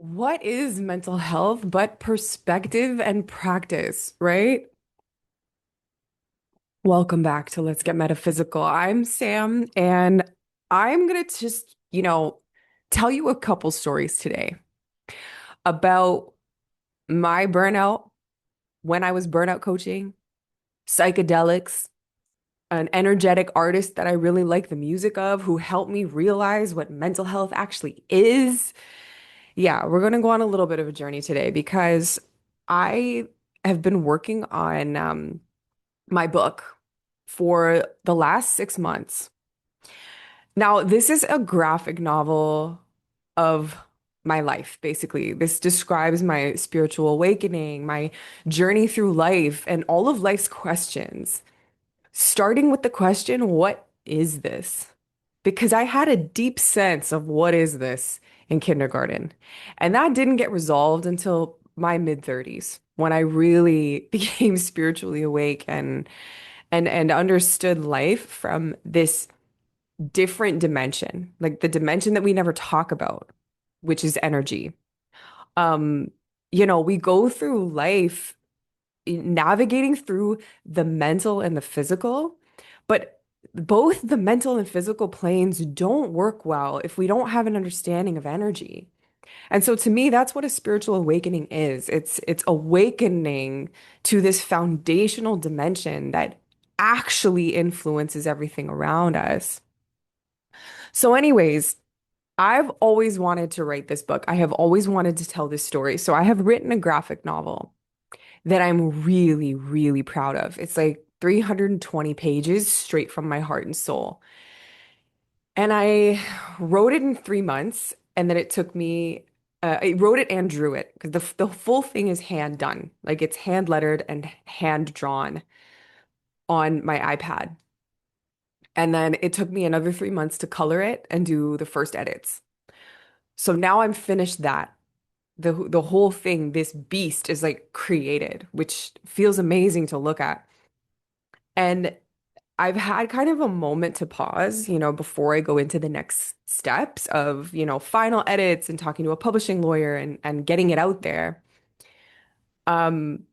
What is mental health but perspective and practice, right? Welcome back to Let's Get Metaphysical. I'm Sam, and I'm gonna just, tell you a couple stories today about my burnout when I was burnout coaching, psychedelics, an energetic artist that I really like the music of who helped me realize what mental health actually is. Yeah, we're going to go on a little bit of a journey today because I have been working on my book for the last 6 months. Now, this is a graphic novel of my life, basically. This describes my spiritual awakening, my journey through life, and all of life's questions. Starting with the question, what is this? Because I had a deep sense of what is this in kindergarten. And that didn't get resolved until my mid 30s when I really became spiritually awake and understood life from this different dimension, like the dimension that we never talk about, which is energy. Um, we go through life navigating through the mental and the physical, but both the mental and physical planes don't work well if we don't have an understanding of energy. And so to me, that's what a spiritual awakening is. It's awakening to this foundational dimension that actually influences everything around us. So anyways, I've always wanted to write this book. I have always wanted to tell this story. So I have written a graphic novel that I'm really, really proud of. It's like 320 pages straight from my heart and soul. And I wrote it in 3 months, and then it took me, I wrote it and drew it because the full thing is hand done. Like it's hand lettered and hand drawn on my iPad. And then it took me another 3 months to color it and do the first edits. So now I'm finished that. The whole thing, this beast is like created, which feels amazing to look at. And I've had kind of a moment to pause, before I go into the next steps of, final edits and talking to a publishing lawyer and getting it out there, um,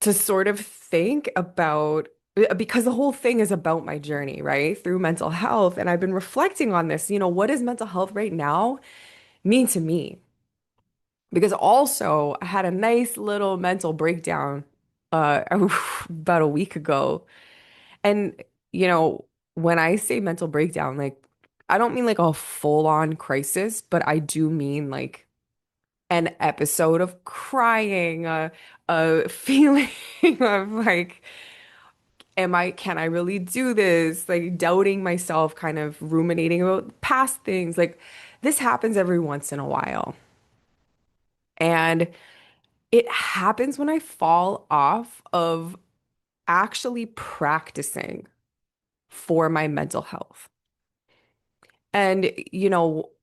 to sort of think about, because the whole thing is about my journey, right, through mental health. And I've been reflecting on this, what does mental health right now mean to me? Because also I had a nice little mental breakdown about a week ago. And, you know, when I say mental breakdown, like, I don't mean like a full-on crisis, but I do mean like an episode of crying, a feeling of like, can I really do this? Like, doubting myself, kind of ruminating about past things. Like, this happens every once in a while. And it happens when I fall off of actually practicing for my mental health. And,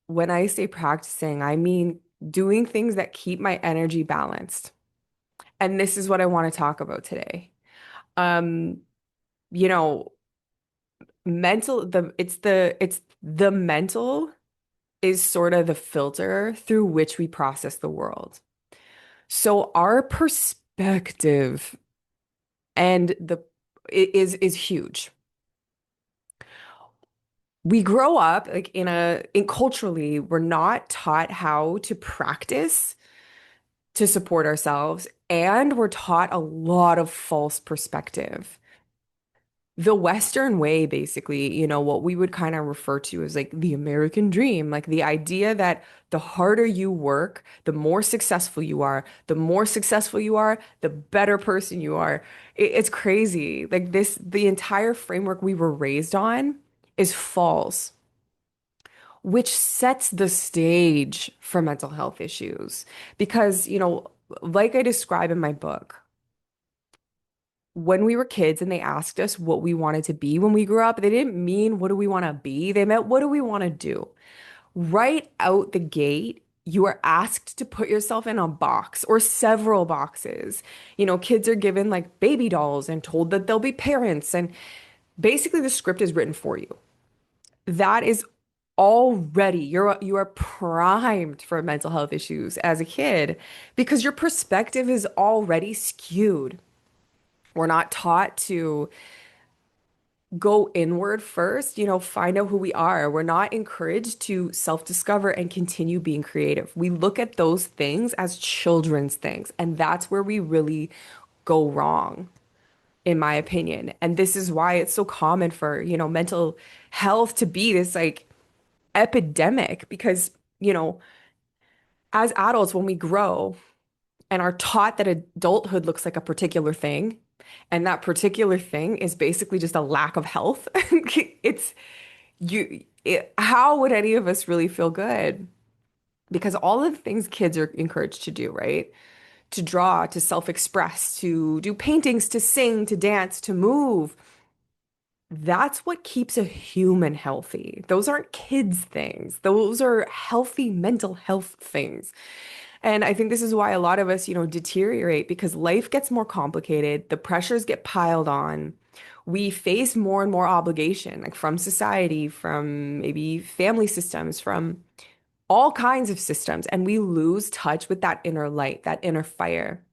when I say practicing, I mean doing things that keep my energy balanced. And this is what I want to talk about today. Um, you know, it's the mental is sort of the filter through which we process the world. So our perspective and the is huge. We grow up like in culturally, we're not taught how to practice to support ourselves, and we're taught a lot of false perspective. The Western way, basically, what we would kind of refer to as like the American dream, like the idea that the harder you work, the more successful you are. The more successful you are, the better person you are. It's crazy. Like the entire framework we were raised on is false, which sets the stage for mental health issues. Because, like I describe in my book, when we were kids and they asked us what we wanted to be when we grew up, they didn't mean what do we want to be? They meant what do we want to do? Right out the gate, you are asked to put yourself in a box or several boxes. Kids are given like baby dolls and told that they'll be parents. And basically, the script is written for you. That is already you are primed for mental health issues as a kid because your perspective is already skewed. We're not taught to go inward first, find out who we are. We're not encouraged to self-discover and continue being creative. We look at those things as children's things, and that's where we really go wrong, in my opinion. And this is why it's so common for, mental health to be this like epidemic because, you know, as adults, when we grow and are taught that adulthood looks like a particular thing, and that particular thing is basically just a lack of health, it's how would any of us really feel good? Because all of the things kids are encouraged to do, right? To draw, to self-express, to do paintings, to sing, to dance, to move. That's what keeps a human healthy. Those aren't kids' things. Those are healthy mental health things. And I think this is why a lot of us, deteriorate because life gets more complicated, the pressures get piled on. We face more and more obligation, like from society, from maybe family systems, from all kinds of systems, and we lose touch with that inner light, that inner fire.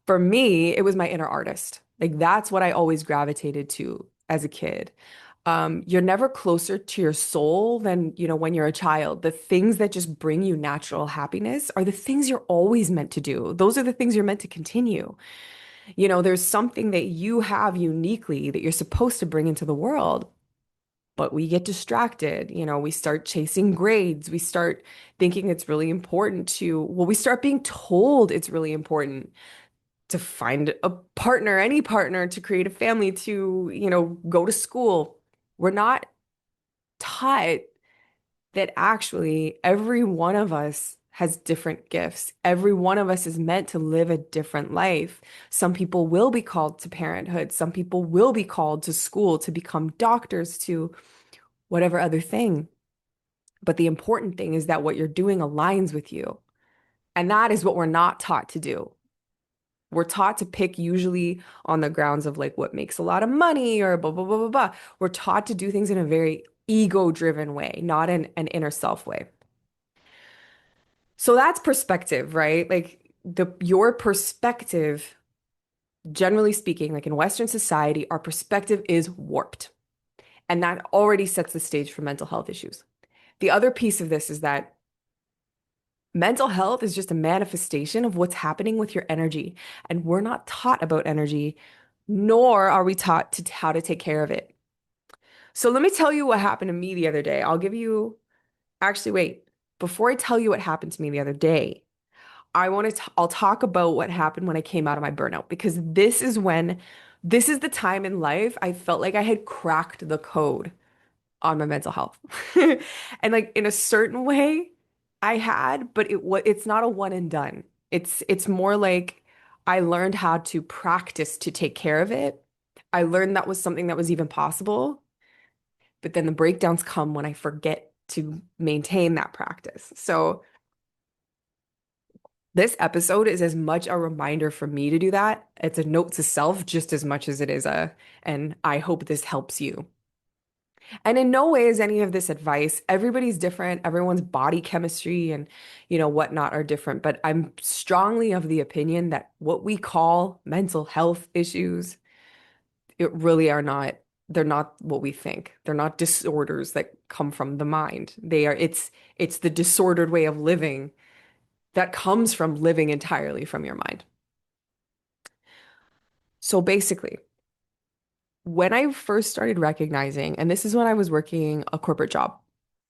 For me, it was my inner artist. Like that's what I always gravitated to as a kid. You're never closer to your soul than, when you're a child. The things that just bring you natural happiness are the things you're always meant to do. Those are the things you're meant to continue. There's something that you have uniquely that you're supposed to bring into the world, but we get distracted. We start chasing grades. We start thinking it's really important we start being told it's really important to find a partner, any partner, to create a family, to, go to school. We're not taught that actually every one of us has different gifts. Every one of us is meant to live a different life. Some people will be called to parenthood. Some people will be called to school to become doctors, to whatever other thing. But the important thing is that what you're doing aligns with you. And that is what we're not taught to do. We're taught to pick usually on the grounds of like what makes a lot of money or blah, blah, blah, blah, blah. We're taught to do things in a very ego-driven way, not in an inner self way. So that's perspective, right? Like your perspective, generally speaking, like in Western society, our perspective is warped. And that already sets the stage for mental health issues. The other piece of this is that mental health is just a manifestation of what's happening with your energy. And we're not taught about energy, nor are we taught how to take care of it. So let me tell you what happened to me the other day. Actually, wait, before I tell you what happened to me the other day, I'll talk about what happened when I came out of my burnout, because this is the time in life I felt like I had cracked the code on my mental health. And like in a certain way, I had, but it's not a one and done. It's more like I learned how to practice to take care of it. I learned that was something that was even possible, but then the breakdowns come when I forget to maintain that practice. So this episode is as much a reminder for me to do that. It's a note to self just as much as it is and I hope this helps you. And in no way is any of this advice. Everybody's different. Everyone's body chemistry and, whatnot are different. But I'm strongly of the opinion that what we call mental health issues, it really are not, they're not what we think. They're not disorders that come from the mind. It's the disordered way of living that comes from living entirely from your mind. So basically, when I first started recognizing, and this is when I was working a corporate job,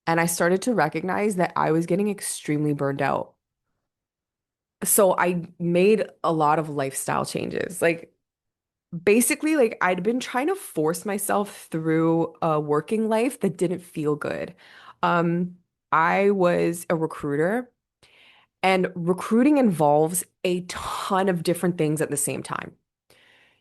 and I started to recognize that I was getting extremely burned out. So I made a lot of lifestyle changes. Like basically, like I'd been trying to force myself through a working life that didn't feel good. Um, I was a recruiter, and recruiting involves a ton of different things at the same time.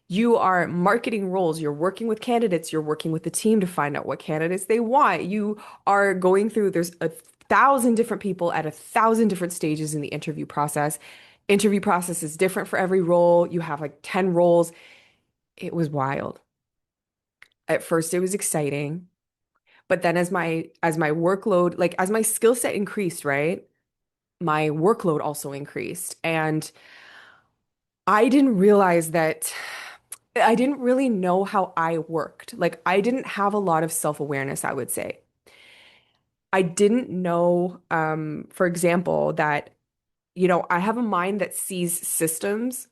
You are marketing roles, you're working with candidates, you're working with the team to find out what candidates they want. You are going through, there's 1,000 different people at 1,000 different stages in the interview process. Interview process is different for every role. You have like 10 roles. It was wild. At first, it was exciting, But then as my workload, like as my skill set increased, right? My workload also increased. And I didn't realize that I didn't really know how I worked. Like I didn't have a lot of self-awareness, I would say. I didn't know, for example, that, I have a mind that sees systems,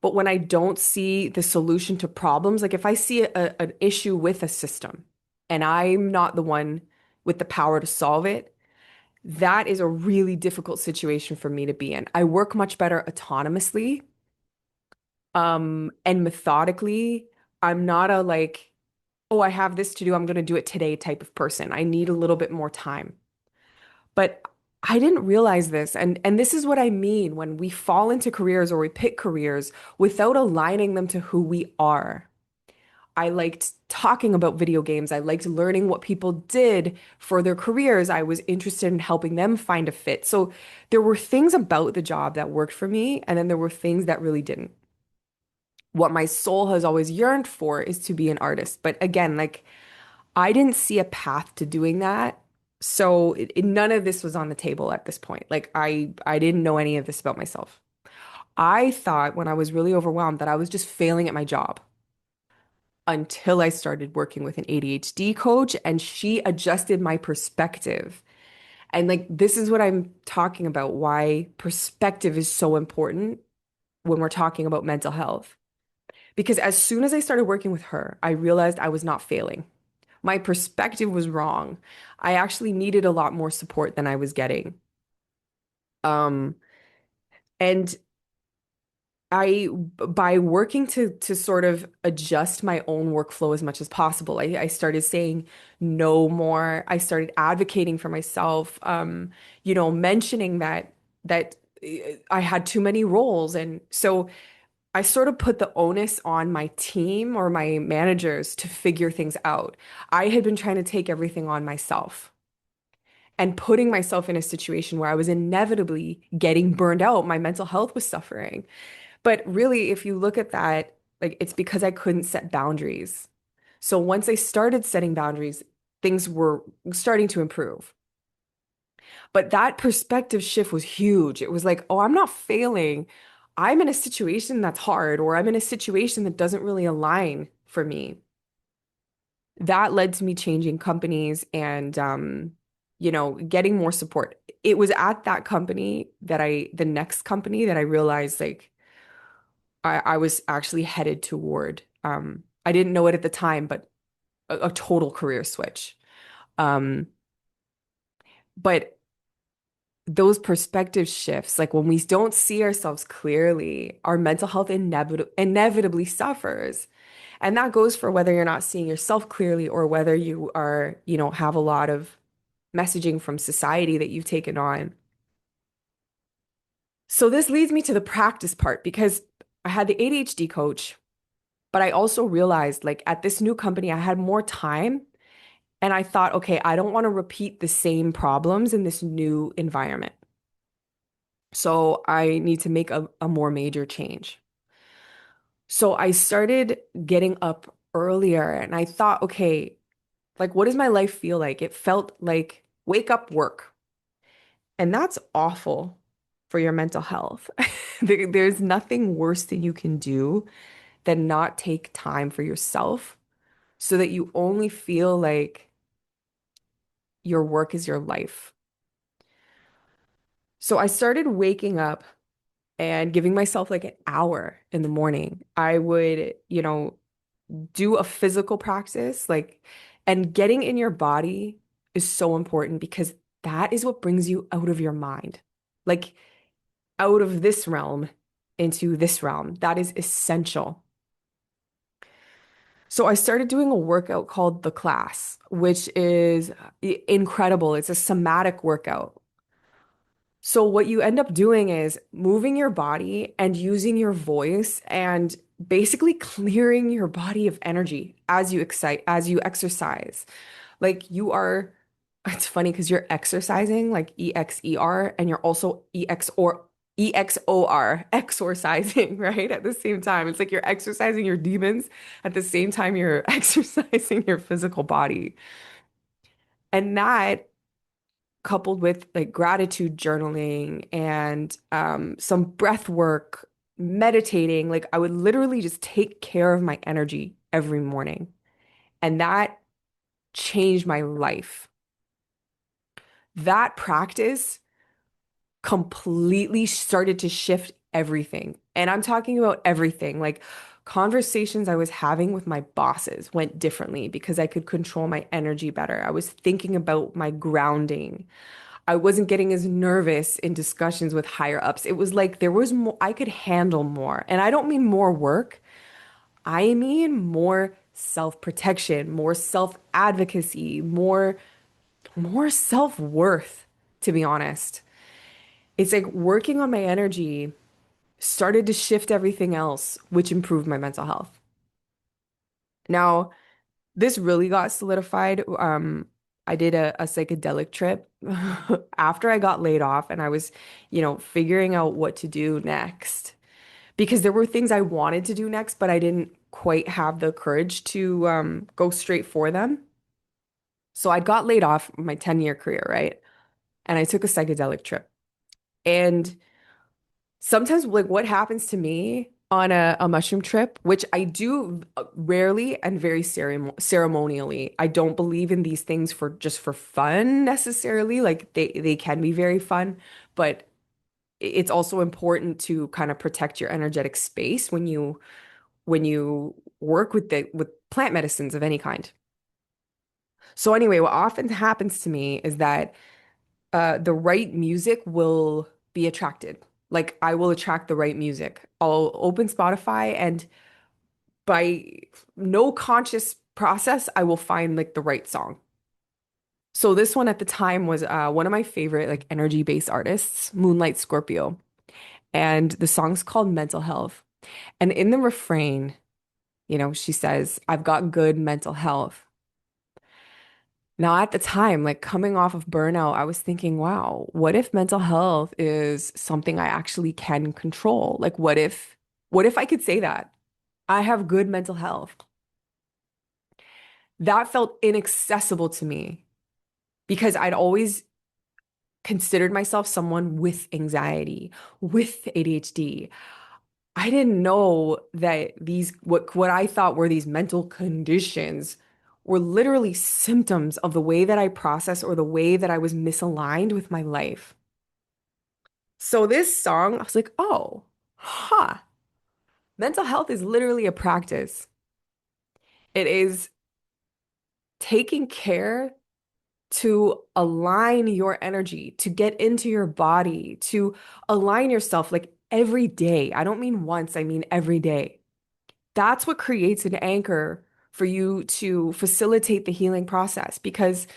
but when I don't see the solution to problems, like if I see an issue with a system and I'm not the one with the power to solve it, that is a really difficult situation for me to be in. I work much better autonomously, and methodically. I'm not a like, oh, I have this to do, I'm going to do it today type of person. I need a little bit more time. But I didn't realize this. And this is what I mean when we fall into careers or we pick careers without aligning them to who we are. I liked talking about video games. I liked learning what people did for their careers. I was interested in helping them find a fit. So there were things about the job that worked for me, and then there were things that really didn't. What my soul has always yearned for is to be an artist. But again, like I didn't see a path to doing that. So none of this was on the table at this point. Like I didn't know any of this about myself. I thought when I was really overwhelmed that I was just failing at my job until I started working with an ADHD coach and she adjusted my perspective. And like this is what I'm talking about, why perspective is so important when we're talking about mental health. Because as soon as I started working with her, I realized I was not failing. My perspective was wrong. I actually needed a lot more support than I was getting. Um, and by working to sort of adjust my own workflow as much as possible, I started saying no more. I started advocating for myself, mentioning that I had too many roles. And so I sort of put the onus on my team or my managers to figure things out. I had been trying to take everything on myself and putting myself in a situation where I was inevitably getting burned out. My mental health was suffering. But really, if you look at that, like it's because I couldn't set boundaries. So once I started setting boundaries, things were starting to improve. But that perspective shift was huge. It was like, oh, I'm not failing. I'm in a situation that's hard, or I'm in a situation that doesn't really align for me. That led to me changing companies and, getting more support. It was at that company the next company that I realized like I was actually headed toward, I didn't know it at the time, but a total career switch. Um, but those perspective shifts, like when we don't see ourselves clearly, our mental health inevitably suffers. And that goes for whether you're not seeing yourself clearly or whether you are, have a lot of messaging from society that you've taken on. So this leads me to the practice part because I had the ADHD coach, but I also realized like at this new company, I had more time and I thought, okay, I don't want to repeat the same problems in this new environment. So I need to make a more major change. So I started getting up earlier and I thought, okay, like what does my life feel like? It felt like wake up work. And that's awful for your mental health. There's nothing worse that you can do than not take time for yourself so that you only feel like your work is your life. So I started waking up and giving myself like an hour in the morning. I would, do a physical practice, like, and getting in your body is so important because that is what brings you out of your mind, like out of this realm into this realm. That is essential. So I started doing a workout called the class, which is incredible. It's a somatic workout. So what you end up doing is moving your body and using your voice and basically clearing your body of energy as you exercise. Like you are, it's funny because you're exercising like EXER and you're also EXOR, exorcising, right? At the same time. It's like you're exercising your demons at the same time you're exercising your physical body. And that coupled with like gratitude journaling and some breath work, meditating, like I would literally just take care of my energy every morning. And that changed my life. That practice completely started to shift everything. And I'm talking about everything. Like conversations I was having with my bosses went differently because I could control my energy better. I was thinking about my grounding. I wasn't getting as nervous in discussions with higher ups. It was like there was more, I could handle more. And I don't mean more work, I mean more self-protection, more self-advocacy, more self-worth, to be honest. It's like working on my energy started to shift everything else, which improved my mental health. Now, this really got solidified. I did a psychedelic trip after I got laid off and I was, figuring out what to do next because there were things I wanted to do next, but I didn't quite have the courage to go straight for them. So I got laid off my 10-year career, right? And I took a psychedelic trip. And sometimes, like, what happens to me on a mushroom trip, which I do rarely and very ceremonially. I don't believe in these things for just for fun necessarily. Like they can be very fun, but it's also important to kind of protect your energetic space when you work with plant medicines of any kind. So anyway, what often happens to me is that the right music will be attracted. Like I will attract the right music. I'll open Spotify and by no conscious process, I will find like the right song. So this one at the time was one of my favorite like energy-based artists, Moonlight Scorpio. And the song's called Mental Health. And in the refrain, she says, I've got good mental health. Now, at the time, like coming off of burnout, I was thinking, wow, what if mental health is something I actually can control? Like, what if I could say that? I have good mental health. That felt inaccessible to me because I'd always considered myself someone with anxiety, with ADHD. I didn't know that these what I thought were these mental conditions were literally symptoms of the way that I process or the way that I was misaligned with my life. So this song, I was like, oh, huh. Mental health is literally a practice. It is taking care to align your energy, to get into your body, to align yourself like every day. I don't mean once, I mean every day. That's what creates an anchor for you to facilitate the healing process because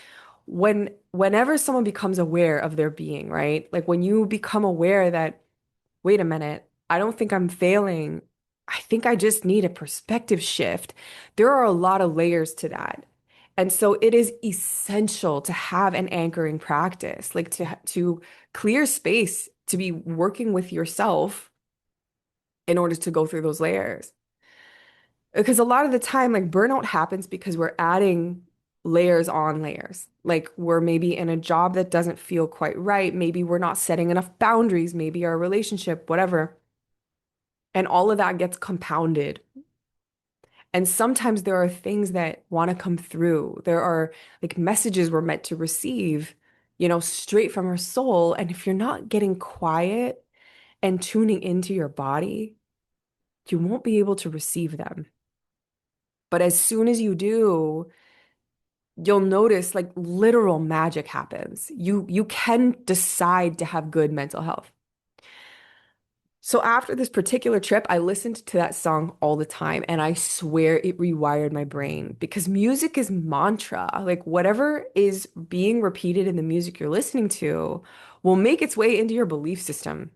whenever someone becomes aware of their being, right? Like when you become aware that, wait a minute, I don't think I'm failing. I think I just need a perspective shift. There are a lot of layers to that. And so it is essential to have an anchoring practice, like to clear space to be working with yourself in order to go through those layers. Because a lot of the time, like burnout happens because we're adding layers on layers. Like we're maybe in a job that doesn't feel quite right. Maybe we're not setting enough boundaries, maybe our relationship, whatever. And all of that gets compounded. And sometimes there are things that want to come through. There are like messages we're meant to receive, straight from our soul. And if you're not getting quiet and tuning into your body, you won't be able to receive them. But as soon as you do, you'll notice like literal magic happens. You can decide to have good mental health. So after this particular trip, I listened to that song all the time and I swear it rewired my brain because music is mantra. Like whatever is being repeated in the music you're listening to will make its way into your belief system.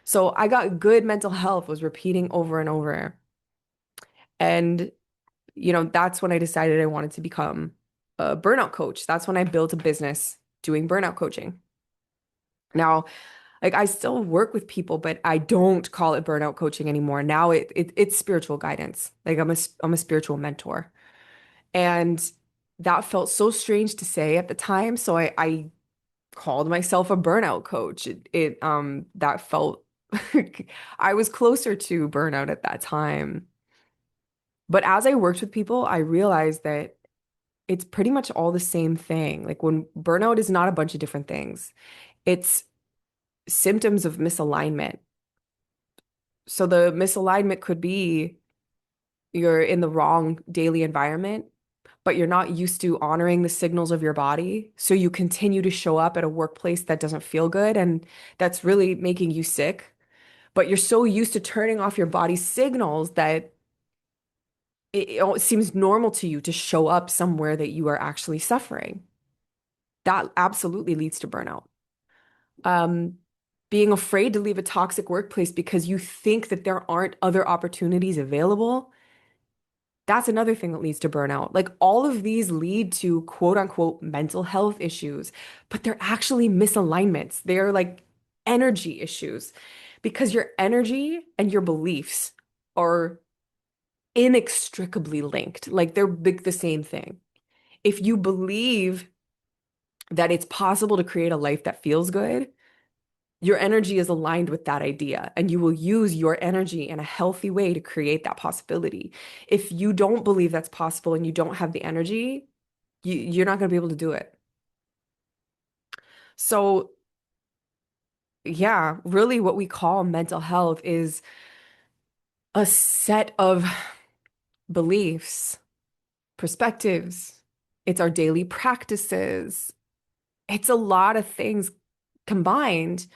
So I got good mental health was repeating over and over. And that's when I decided I wanted to become a burnout coach. That's when I built a business doing burnout coaching. Now, like I still work with people, but I don't call it burnout coaching anymore. Now it's spiritual guidance. Like I'm a spiritual mentor. And that felt so strange to say at the time. So I called myself a burnout coach. That felt I was closer to burnout at that time. But as I worked with people, I realized that it's pretty much all the same thing. Like when burnout is not a bunch of different things. It's symptoms of misalignment. So the misalignment could be you're in the wrong daily environment, but you're not used to honoring the signals of your body. So you continue to show up at a workplace that doesn't feel good and that's really making you sick. But you're so used to turning off your body's signals that it seems normal to you to show up somewhere that you are actually suffering. That absolutely leads to burnout. Um, Being afraid to leave a toxic workplace because you think that there aren't other opportunities available, that's another thing that leads to burnout. Like all of these lead to quote unquote mental health issues, but they're actually misalignments. They're like energy issues because your energy and your beliefs are inextricably linked. Like they're big, the same thing. If you believe that it's possible to create a life that feels good, your energy is aligned with that idea, and you will use your energy in a healthy way to create that possibility. If you don't believe that's possible and you don't have the energy, you're not going to be able to do it. So, yeah, really what we call mental health is a set of beliefs, perspectives. It's our daily practices. It's a lot of things combined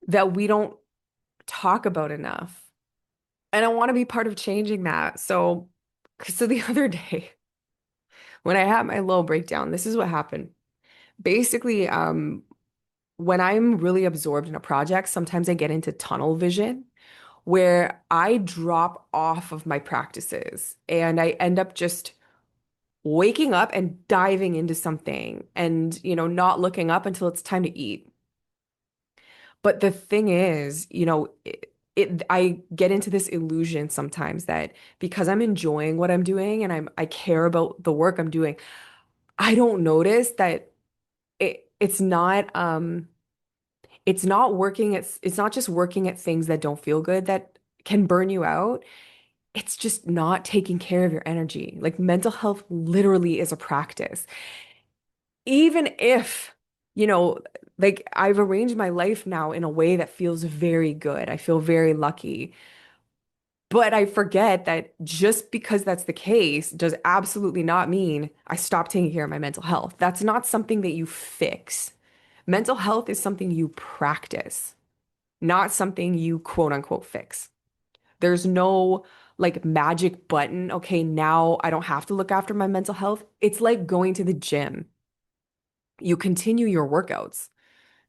that we don't talk about enough. And I want to be part of changing that. So the other day when I had my little breakdown, this is what happened. Basically, when I'm really absorbed in a project, sometimes I get into tunnel vision where I drop off of my practices and I end up just waking up and diving into something and, not looking up until it's time to eat. But the thing is, I get into this illusion sometimes that because I'm enjoying what I'm doing and I care about the work I'm doing, I don't notice that it's not working, it's not just working at things that don't feel good that can burn you out. It's just not taking care of your energy. Like mental health literally is a practice. Even if, you know, like I've arranged my life now in a way that feels very good. I feel very lucky. But I forget that just because that's the case does absolutely not mean I stop taking care of my mental health. That's not something that you fix. Mental health is something you practice, not something you quote unquote fix. There's no like magic button. Okay, now I don't have to look after my mental health. It's like going to the gym. You continue your workouts,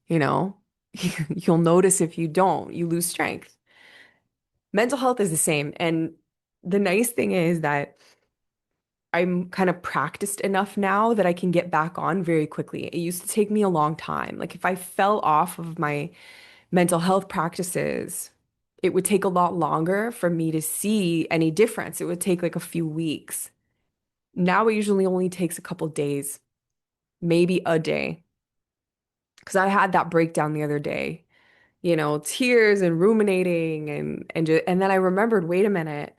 you know? You'll notice if you don't, you lose strength. Mental health is the same. And the nice thing is that I'm kind of practiced enough now that I can get back on very quickly. It used to take me a long time. Like if I fell off of my mental health practices, it would take a lot longer for me to see any difference. It would take like a few weeks. Now it usually only takes a couple days, maybe a day. Because I had that breakdown the other day, tears and ruminating and then I remembered, wait a minute.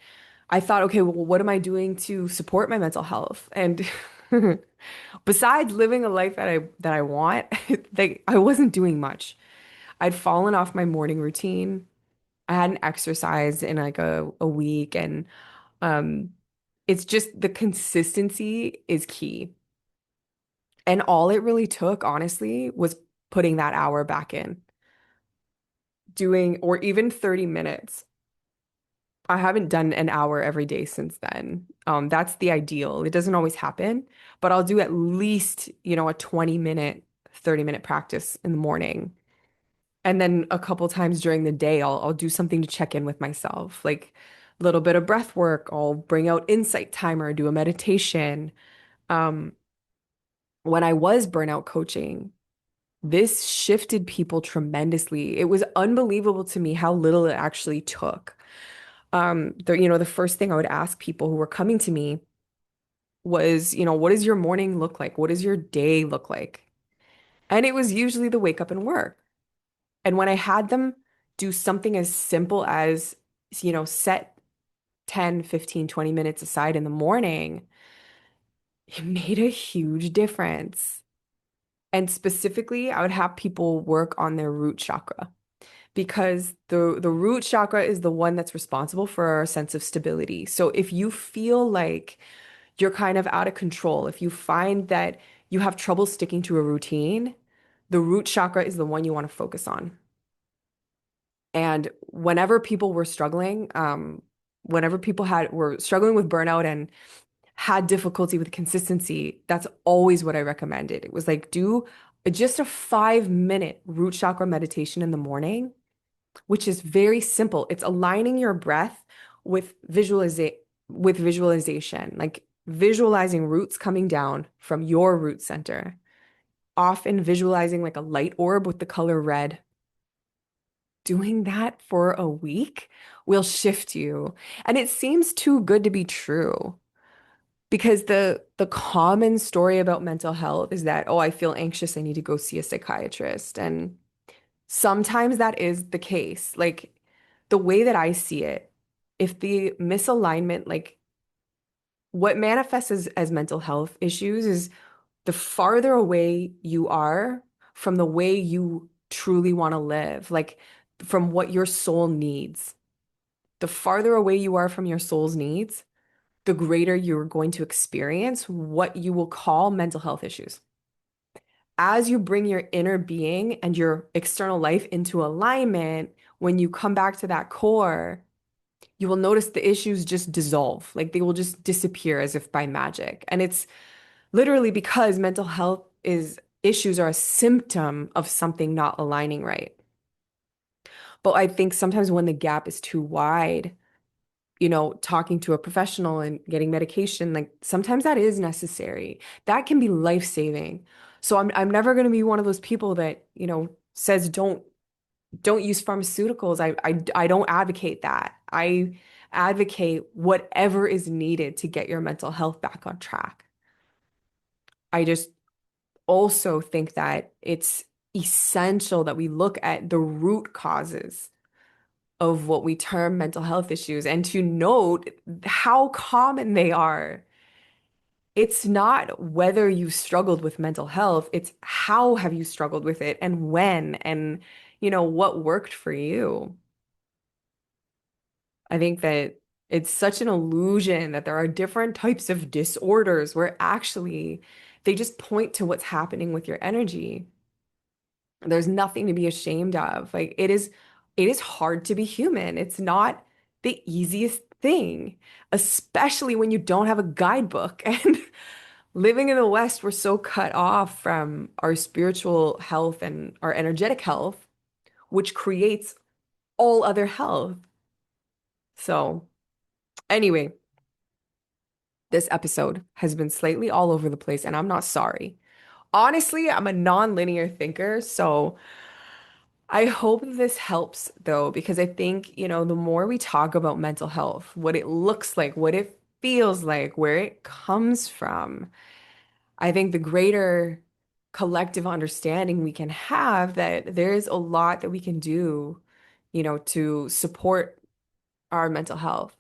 I thought, okay, well, what am I doing to support my mental health? And besides living a life that I want, like I wasn't doing much. I'd fallen off my morning routine. I hadn't exercised in like a week and um it's just the consistency is key. And all it really took, honestly, was putting that hour back in, doing or even 30 minutes. I haven't done an hour every day since then. That's the ideal. It doesn't always happen, but I'll do at least, a 20-minute, 30-minute practice in the morning. And then a couple times during the day, I'll do something to check in with myself, like a little bit of breath work. I'll bring out insight timer, do a meditation. Um, when I was burnout coaching, this shifted people tremendously. It was unbelievable to me how little it actually took. The first thing I would ask people who were coming to me was, what does your morning look like? What does your day look like? And it was usually the wake up and work. And when I had them do something as simple as, set 10, 15, 20 minutes aside in the morning, it made a huge difference. And specifically, I would have people work on their root chakra because the root chakra is the one that's responsible for our sense of stability. So if you feel like you're kind of out of control, if you find that you have trouble sticking to a routine, the root chakra is the one you want to focus on. And whenever people were struggling, whenever people were struggling with burnout and had difficulty with consistency, that's always what I recommended. It was like do just a 5-minute root chakra meditation in the morning, which is very simple. It's aligning your breath with visualization, like visualizing roots coming down from your root center, often visualizing like a light orb with the color red. Doing that for a week will shift you. And it seems too good to be true. Because the common story about mental health is that, oh, I feel anxious, I need to go see a psychiatrist. And sometimes that is the case. Like the way that I see it, if the misalignment, like what manifests as mental health issues is the farther away you are from the way you truly want to live, like from what your soul needs. The farther away you are from your soul's needs, the greater you're going to experience what you will call mental health issues. As you bring your inner being and your external life into alignment, when you come back to that core, you will notice the issues just dissolve, like they will just disappear as if by magic. And it's literally because mental health is issues are a symptom of something not aligning right. But I think sometimes when the gap is too wide, talking to a professional and getting medication, like sometimes that is necessary. That can be life-saving. So I'm never going to be one of those people that, says don't use pharmaceuticals. I don't advocate that. I advocate whatever is needed to get your mental health back on track. I just also think that it's essential that we look at the root causes of what we term mental health issues and to note how common they are. It's not whether you've struggled with mental health, it's how have you struggled with it and when and what worked for you. I think that it's such an illusion that there are different types of disorders where actually they just point to what's happening with your energy. There's nothing to be ashamed of. Like it is hard to be human. It's not the easiest thing, especially when you don't have a guidebook. And living in the West, we're so cut off from our spiritual health and our energetic health, which creates all other health. So, anyway, this episode has been slightly all over the place, and I'm not sorry. Honestly, I'm a non-linear thinker, so I hope this helps though, because I think, the more we talk about mental health, what it looks like, what it feels like, where it comes from, I think the greater collective understanding we can have that there is a lot that we can do, to support our mental health.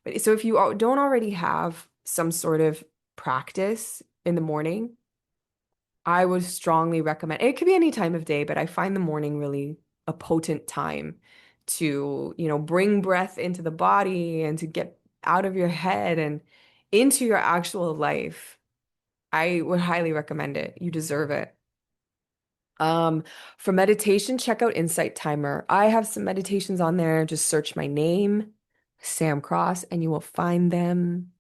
But so if you don't already have some sort of practice in the morning, I would strongly recommend it could be any time of day, but I find the morning really a potent time to, bring breath into the body and to get out of your head and into your actual life. I would highly recommend it. You deserve it. Um, for meditation, check out Insight Timer. I have some meditations on there. Just search my name, Sam Cross, and you will find them.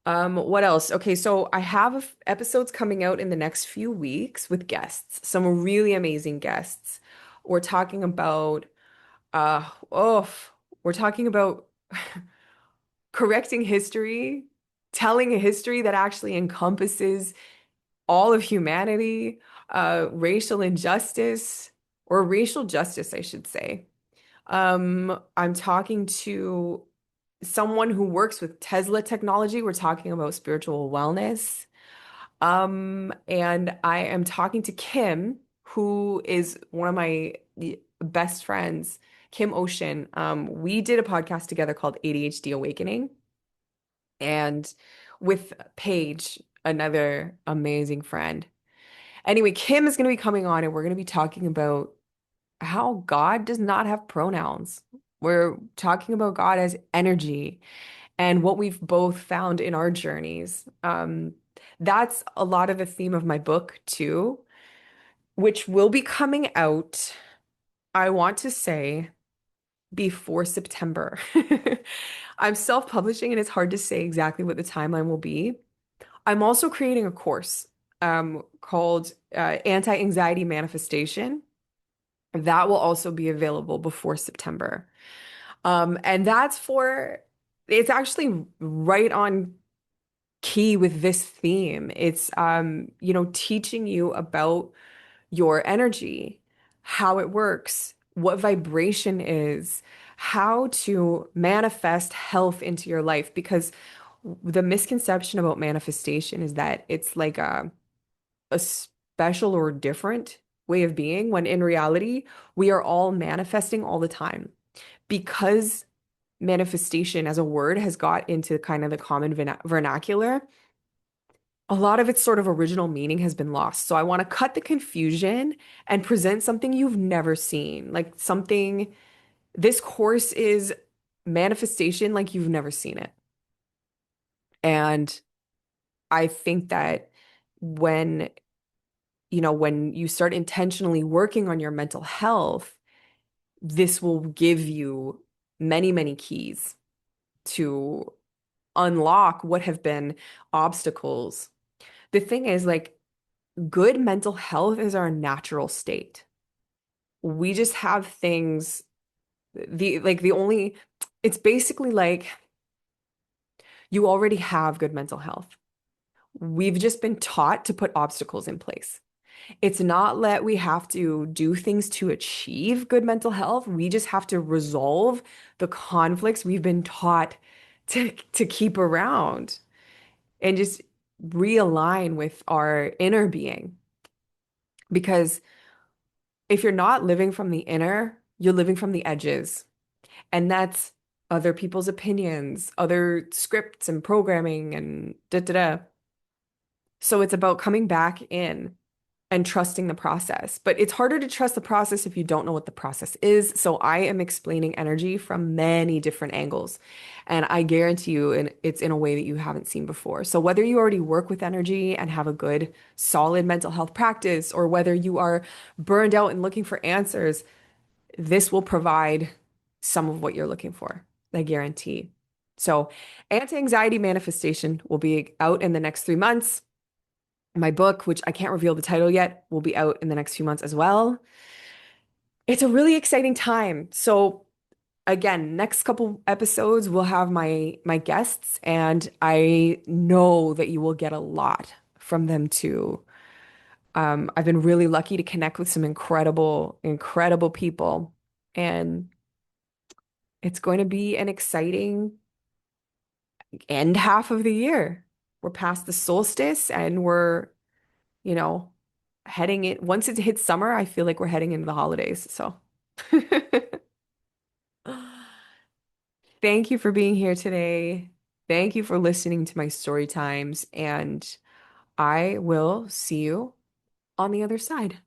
What else? Okay, so I have episodes coming out in the next few weeks with guests, some really amazing guests. We're talking about uh oh, we're talking about correcting history, telling a history that actually encompasses all of humanity, racial injustice or racial justice, I should say. I'm talking to someone who works with Tesla technology. We're talking about spiritual wellness. And I am talking to Kim, who is one of my best friends, Kim Ocean. We did a podcast together called ADHD Awakening, and with Paige, another amazing friend. Anyway, Kim is going to be coming on, and we're going to be talking about how God does not have pronouns. We're talking about God as energy and what we've both found in our journeys. That's a lot of the theme of my book too, which will be coming out, I want to say, before September. I'm self-publishing and it's hard to say exactly what the timeline will be. I'm also creating a course called Anti-Anxiety Manifestation. That will also be available before September. And it's actually right on key with this theme. It's teaching you about your energy, how it works, what vibration is, how to manifest health into your life. Because the misconception about manifestation is that it's like a special or different way of being, when in reality, we are all manifesting all the time. Because manifestation as a word has got into kind of the common vernacular, a lot of its sort of original meaning has been lost. So I want to cut the confusion and present something you've never seen, like something, this course is manifestation like you've never seen it. And I think that when, when you start intentionally working on your mental health, this will give you many, many keys to unlock what have been obstacles. The thing is, like, good mental health is our natural state. We just have things, the only, it's basically like you already have good mental health. We've just been taught to put obstacles in place. It's not that we have to do things to achieve good mental health. We just have to resolve the conflicts we've been taught to keep around and just realign with our inner being. Because if you're not living from the inner, you're living from the edges. And that's other people's opinions, other scripts and programming and da da da. So it's about coming back in and trusting the process. But it's harder to trust the process if you don't know what the process is. So I am explaining energy from many different angles. And I guarantee you, it's in a way that you haven't seen before. So whether you already work with energy and have a good, solid mental health practice, or whether you are burned out and looking for answers, this will provide some of what you're looking for, I guarantee. So anti-anxiety manifestation will be out in the next 3 months. My book, which I can't reveal the title yet, will be out in the next few months as well. It's a really exciting time. So again, next couple episodes we'll have my guests, and I know that you will get a lot from them too. I've been really lucky to connect with some incredible, incredible people, and it's going to be an exciting end half of the year. We're past the solstice and we're, you know, heading it. Once it hits summer, I feel like we're heading into the holidays. So thank you for being here today. Thank you for listening to my story times, and I will see you on the other side.